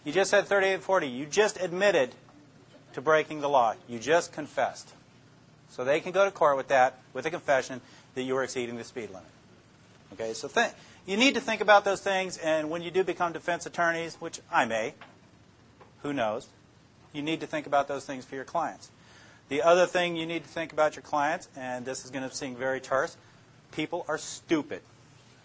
You just said 38 and 40. You just admitted to breaking the law. You just confessed. So they can go to court with that, with a confession that you were exceeding the speed limit. Okay, so you need to think about those things, and when you do become defense attorneys, which I may, who knows, you need to think about those things for your clients. The other thing you need to think about your clients, and this is going to seem very terse, people are stupid.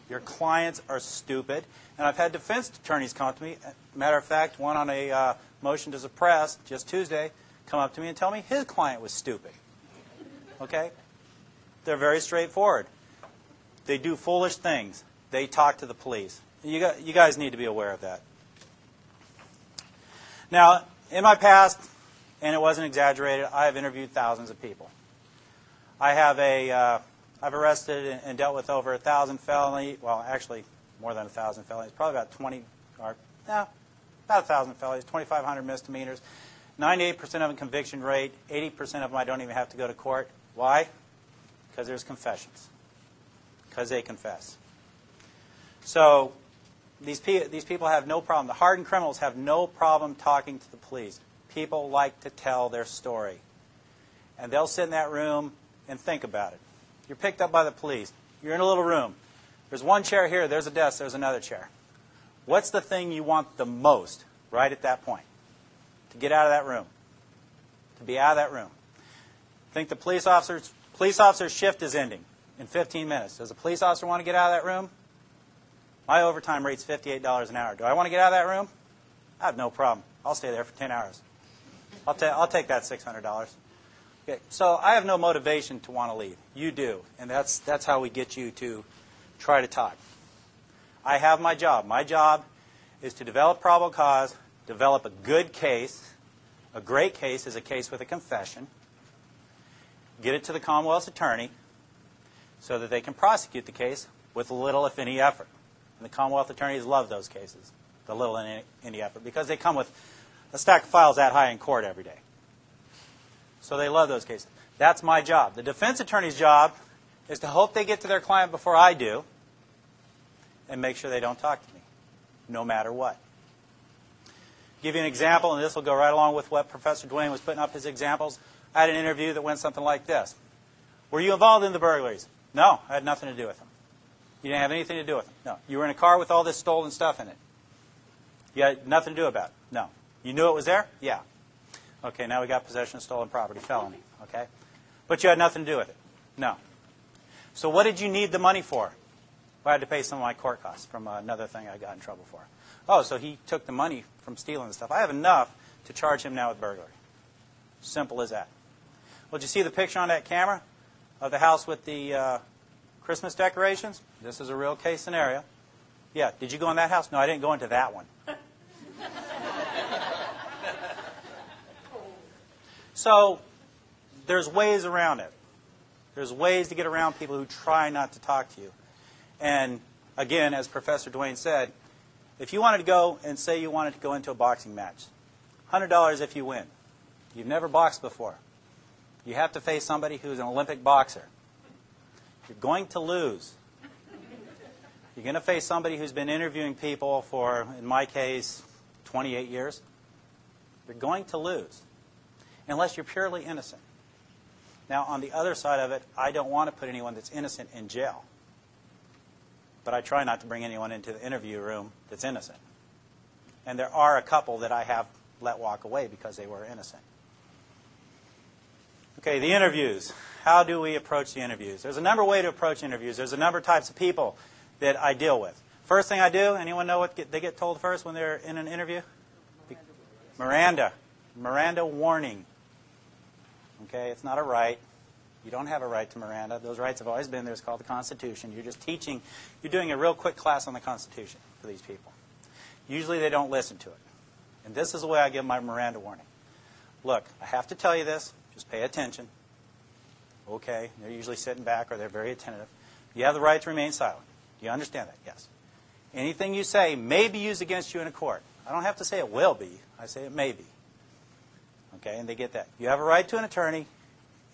Your clients are stupid. And I've had defense attorneys come up to me. Matter of fact, one on a motion to suppress just Tuesday come up to me and tell me his client was stupid. Okay? They're very straightforward. They do foolish things. They talk to the police. You guys need to be aware of that. Now, in my past, and it wasn't exaggerated, I have interviewed thousands of people. I've arrested and dealt with over 1,000 felonies. Well, actually, more than 1,000 felonies. Probably about 20, or no, about 1,000 felonies, 2,500 misdemeanors. 98% of them conviction rate. 80% of them I don't even have to go to court. Why? Because there's confessions. Because they confess. So these people have no problem. The hardened criminals have no problem talking to the police. People like to tell their story. And they'll sit in that room and think about it. You're picked up by the police. You're in a little room. There's one chair here. There's a desk. There's another chair. What's the thing you want the most right at that point? To get out of that room. To be out of that room. Think the police officer's shift is ending in 15 minutes. Does a police officer want to get out of that room? My overtime rate's $58 an hour. Do I want to get out of that room? I have no problem. I'll stay there for 10 hours. I'll take that $600. Okay, so I have no motivation to want to leave. You do, and that's how we get you to try to talk. I have my job. My job is to develop probable cause, develop a good case. A great case is a case with a confession. Get it to the Commonwealth's attorney so that they can prosecute the case with little, if any, effort. And the Commonwealth attorneys love those cases, the little and any effort, because they come with a stack of files that high in court every day. So they love those cases. That's my job. The defense attorney's job is to hope they get to their client before I do and make sure they don't talk to me, no matter what. I'll give you an example, and this will go right along with what Professor Dwayne was putting up his examples. I had an interview that went something like this. Were you involved in the burglaries? No, I had nothing to do with them. You didn't have anything to do with them? No. You were in a car with all this stolen stuff in it? You had nothing to do about it? No. You knew it was there? Yeah. Okay, now we got possession of stolen property, felony. Okay? But you had nothing to do with it? No. So what did you need the money for? Well, I had to pay some of my court costs from another thing I got in trouble for. Oh, so he took the money from stealing the stuff. I have enough to charge him now with burglary. Simple as that. Well, did you see the picture on that camera of the house with the Christmas decorations? This is a real case scenario. Yeah, did you go in that house? No, I didn't go into that one. So there's ways around it. There's ways to get around people who try not to talk to you. And again, as Professor Dwayne said, if you wanted to go and say you wanted to go into a boxing match, $100 if you win. You've never boxed before. You have to face somebody who's an Olympic boxer. You're going to lose. You're going to face somebody who's been interviewing people for, in my case, 28 years. You're going to lose, unless you're purely innocent. Now, on the other side of it, I don't want to put anyone that's innocent in jail. But I try not to bring anyone into the interview room that's innocent. And there are a couple that I have let walk away because they were innocent. Okay, the interviews. How do we approach the interviews? There's a number of ways to approach interviews. There's a number of types of people that I deal with. First thing I do, anyone know what they get told first when they're in an interview? Miranda. Miranda warning. Okay, it's not a right. You don't have a right to Miranda. Those rights have always been there. It's called the Constitution. You're just teaching. You're doing a real quick class on the Constitution for these people. Usually they don't listen to it. And this is the way I give my Miranda warning. Look, I have to tell you this. Just pay attention. Okay, they're usually sitting back or they're very attentive. You have the right to remain silent. Do you understand that? Yes. Anything you say may be used against you in a court. I don't have to say it will be. I say it may be. Okay, and they get that. You have a right to an attorney,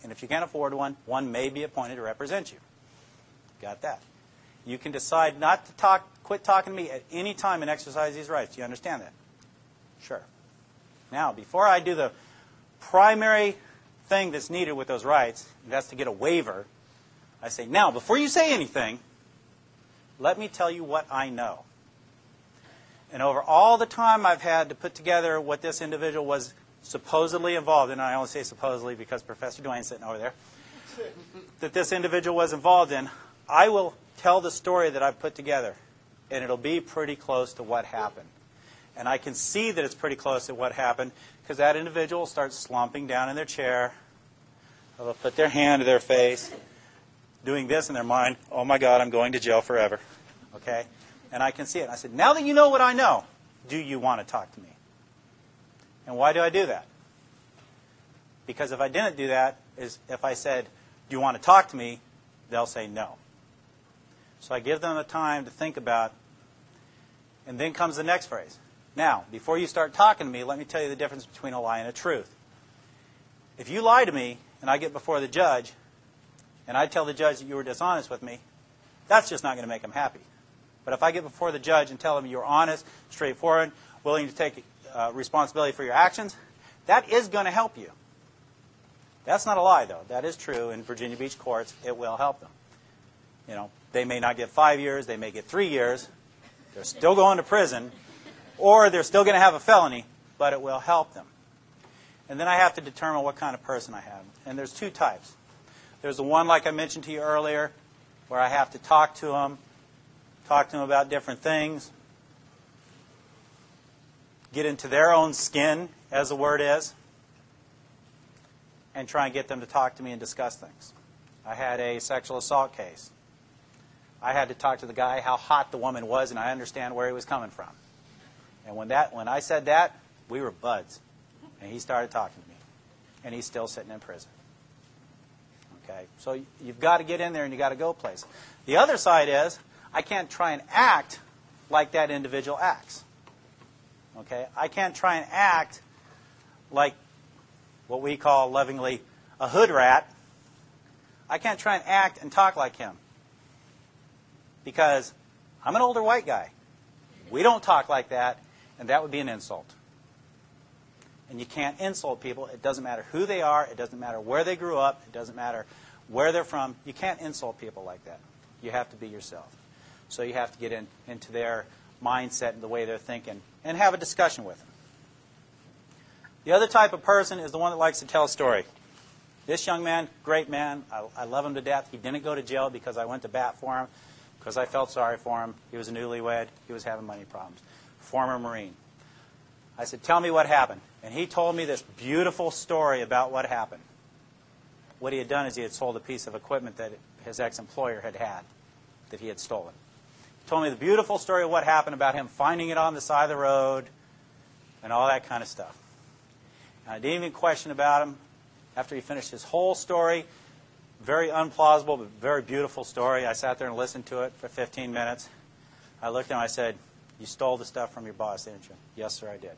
and if you can't afford one, one may be appointed to represent you. Got that. You can decide not to quit talking to me at any time and exercise these rights. Do you understand that? Sure. Now, before I do the primary thing that's needed with those rights, that's to get a waiver, I say, now, before you say anything, let me tell you what I know. And over all the time I've had to put together what this individual was supposedly involved in, and I only say supposedly because Professor Duane's sitting over there, that this individual was involved in, I will tell the story that I've put together, and it'll be pretty close to what happened. And I can see that it's pretty close to what happened because that individual starts slumping down in their chair. They'll put their hand to their face, doing this in their mind, oh my God, I'm going to jail forever. Okay? And I can see it. I said, now that you know what I know, do you want to talk to me? And why do I do that? Because if I didn't do that, is if I said, do you want to talk to me, they'll say no. So I give them the time to think about, and then comes the next phrase. Now, before you start talking to me, let me tell you the difference between a lie and a truth. If you lie to me, and I get before the judge, and I tell the judge that you were dishonest with me, that's just not going to make him happy. But if I get before the judge and tell him you're honest, straightforward, willing to take responsibility for your actions, that is going to help you. That's not a lie, though. That is true in Virginia Beach courts. It will help them. You know, they may not get 5 years. They may get 3 years. They're still going to prison. Or they're still going to have a felony, but it will help them. And then I have to determine what kind of person I have. And there's two types. There's the one, like I mentioned to you earlier, where I have to talk to them about different things, get into their own skin, as the word is, and try and get them to talk to me and discuss things. I had a sexual assault case. I had to talk to the guy how hot the woman was, and I understand where he was coming from. And when I said that, we were buds. And he started talking to me. And he's still sitting in prison. Okay? So you've got to get in there and you've got to go places. The other side is, I can't try and act like that individual acts. Okay? I can't try and act like what we call lovingly a hood rat. I can't try and act and talk like him. Because I'm an older white guy. We don't talk like that, and that would be an insult. And you can't insult people. It doesn't matter who they are. It doesn't matter where they grew up. It doesn't matter where they're from. You can't insult people like that. You have to be yourself. So you have to get into their mindset and the way they're thinking and have a discussion with them. The other type of person is the one that likes to tell a story. This young man, great man. I love him to death. He didn't go to jail because I went to bat for him, because I felt sorry for him. He was a newlywed. He was having money problems. Former Marine. I said, tell me what happened. And he told me this beautiful story about what happened. What he had done is he had sold a piece of equipment that his ex-employer had that he had stolen. He told me the beautiful story of what happened about him finding it on the side of the road and all that kind of stuff. And I didn't even question about him. After he finished his whole story, very unplausible but very beautiful story, I sat there and listened to it for 15 minutes. I looked at him and I said, you stole the stuff from your boss, didn't you? Yes, sir, I did.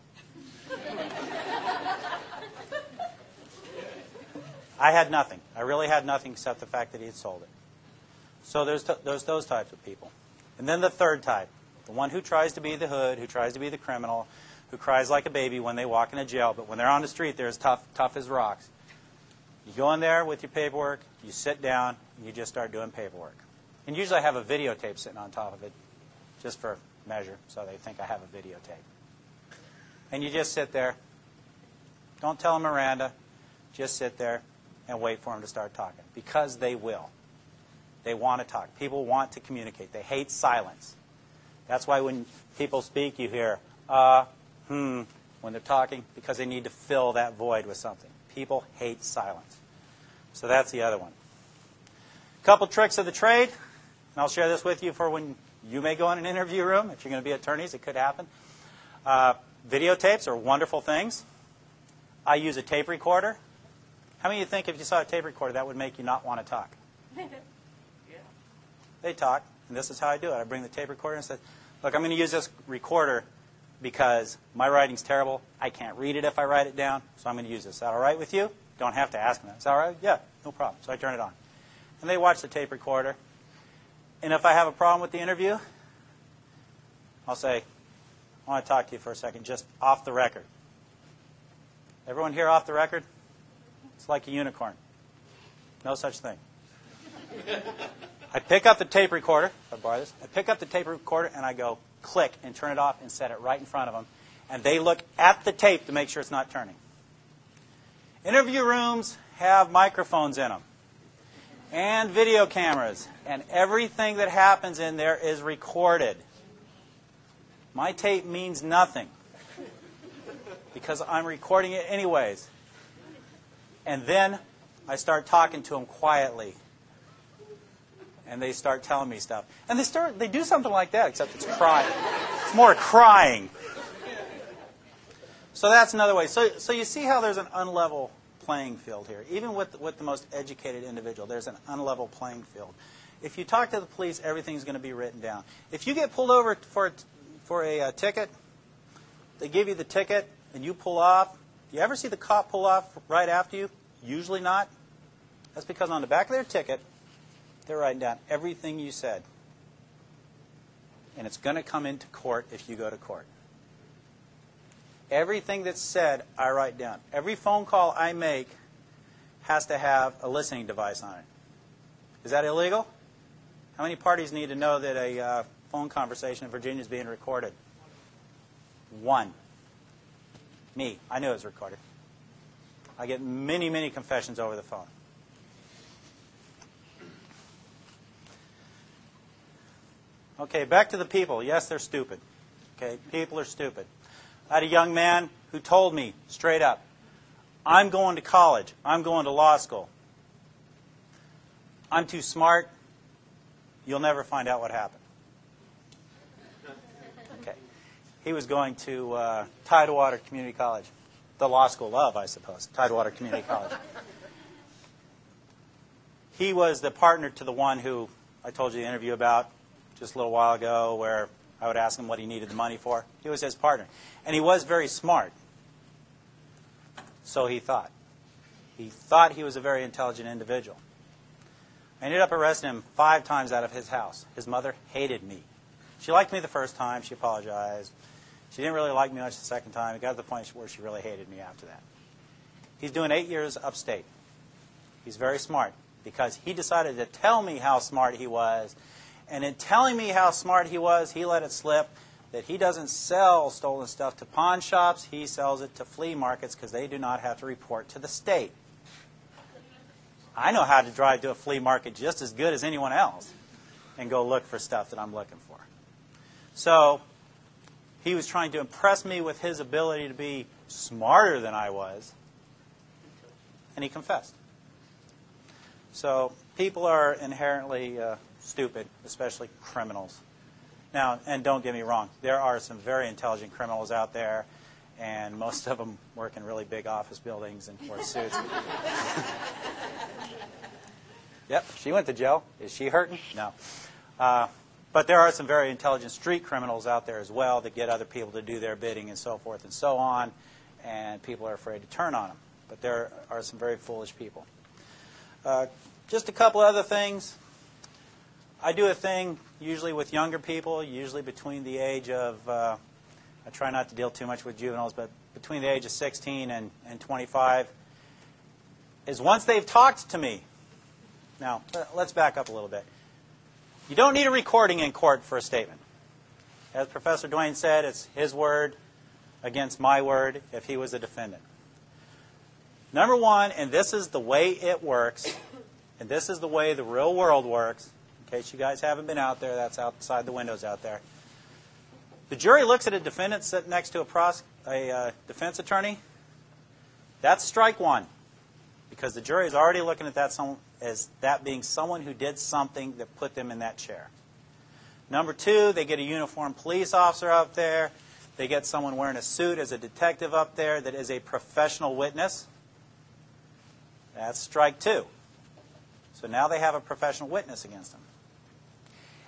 I had nothing. I really had nothing except the fact that he had sold it. So there's those types of people. And then the third type, the one who tries to be the hood, who tries to be the criminal, who cries like a baby when they walk into jail, but when they're on the street, they're as tough as rocks. You go in there with your paperwork, you sit down, and you just start doing paperwork. And usually I have a videotape sitting on top of it, just for measure, so they think I have a videotape. And you just sit there. Don't tell them Miranda. Just sit there and wait for them to start talking. Because they will. They want to talk. People want to communicate. They hate silence. That's why when people speak, you hear, when they're talking, because they need to fill that void with something. People hate silence. So that's the other one. A couple tricks of the trade, and I'll share this with you for when you may go in an interview room. If you're going to be attorneys, it could happen. Videotapes are wonderful things. I use a tape recorder. How many of you think if you saw a tape recorder, that would make you not want to talk? Yeah. They talk, and this is how I do it. I bring the tape recorder and say, look, I'm going to use this recorder because my writing's terrible. I can't read it if I write it down, so I'm going to use this. Is that all right with you? Don't have to ask them that. Is that all right? Yeah, no problem. So I turn it on. And they watch the tape recorder. And if I have a problem with the interview, I'll say, I want to talk to you for a second, just off the record. Everyone here off the record? It's like a unicorn. No such thing. I pick up the tape recorder. If I borrow this, I pick up the tape recorder and I go click and turn it off and set it right in front of them. And they look at the tape to make sure it's not turning. Interview rooms have microphones in them and video cameras, and everything that happens in there is recorded. My tape means nothing because I'm recording it anyways. And then I start talking to them quietly, and they start telling me stuff. And they do something like that, except it's crying. It's more crying. So that's another way. So you see how there's an unlevel playing field here. Even with the most educated individual, there's an unlevel playing field. If you talk to the police, everything's going to be written down. If you get pulled over for a ticket, they give you the ticket, and you pull off. Do you ever see the cop pull off right after you? Usually not. That's because on the back of their ticket, they're writing down everything you said. And it's going to come into court if you go to court. Everything that's said, I write down. Every phone call I make has to have a listening device on it. Is that illegal? How many parties need to know that a phone conversation in Virginia is being recorded? One. Me. I knew it was recorded. I get many, many confessions over the phone. Okay, back to the people. Yes, they're stupid. Okay, people are stupid. I had a young man who told me straight up, I'm going to college. I'm going to law school. I'm too smart. You'll never find out what happened. Okay. He was going to Tidewater Community College. The law school of, I suppose, Tidewater Community College. He was the partner to the one who I told you the interview about just a little while ago, where I would ask him what he needed the money for. He was his partner. And he was very smart. So he thought. He thought he was a very intelligent individual. I ended up arresting him 5 times out of his house. His mother hated me. She liked me the first time. She apologized. She didn't really like me much the second time. It got to the point where she really hated me after that. He's doing 8 years upstate. He's very smart because he decided to tell me how smart he was. And in telling me how smart he was, he let it slip that he doesn't sell stolen stuff to pawn shops. He sells it to flea markets because they do not have to report to the state. I know how to drive to a flea market just as good as anyone else and go look for stuff that I'm looking for. So he was trying to impress me with his ability to be smarter than I was, and he confessed. So people are inherently stupid, especially criminals. Now, and don't get me wrong, there are some very intelligent criminals out there, and most of them work in really big office buildings and wear suits. Yep, she went to jail. Is she hurting? No. But there are some very intelligent street criminals out there as well that get other people to do their bidding and so forth and so on, and people are afraid to turn on them. But there are some very foolish people. Just a couple other things. I do a thing usually with younger people, usually between the age of, I try not to deal too much with juveniles, but between the age of 16 and 25, is once they've talked to me. Now, let's back up a little bit. You don't need a recording in court for a statement. As Professor Duane said, it's his word against my word if he was a defendant. Number one, and this is the way it works, and this is the way the real world works, in case you guys haven't been out there, that's outside the windows out there. The jury looks at a defendant sitting next to a defense attorney. That's strike one, because the jury is already looking at that as that being someone who did something that put them in that chair. Number two, they get a uniformed police officer up there. They get someone wearing a suit as a detective up there that is a professional witness. That's strike two. So now they have a professional witness against them.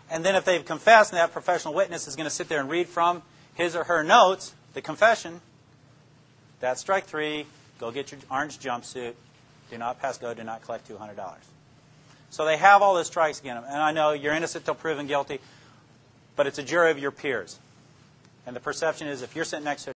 And then if they've confessed and that professional witness is going to sit there and read from his or her notes, the confession, that's strike three. Go get your orange jumpsuit. Do not pass go. Do not collect $200. So they have all those strikes against them. And I know you're innocent till proven guilty, but it's a jury of your peers. And the perception is if you're sitting next to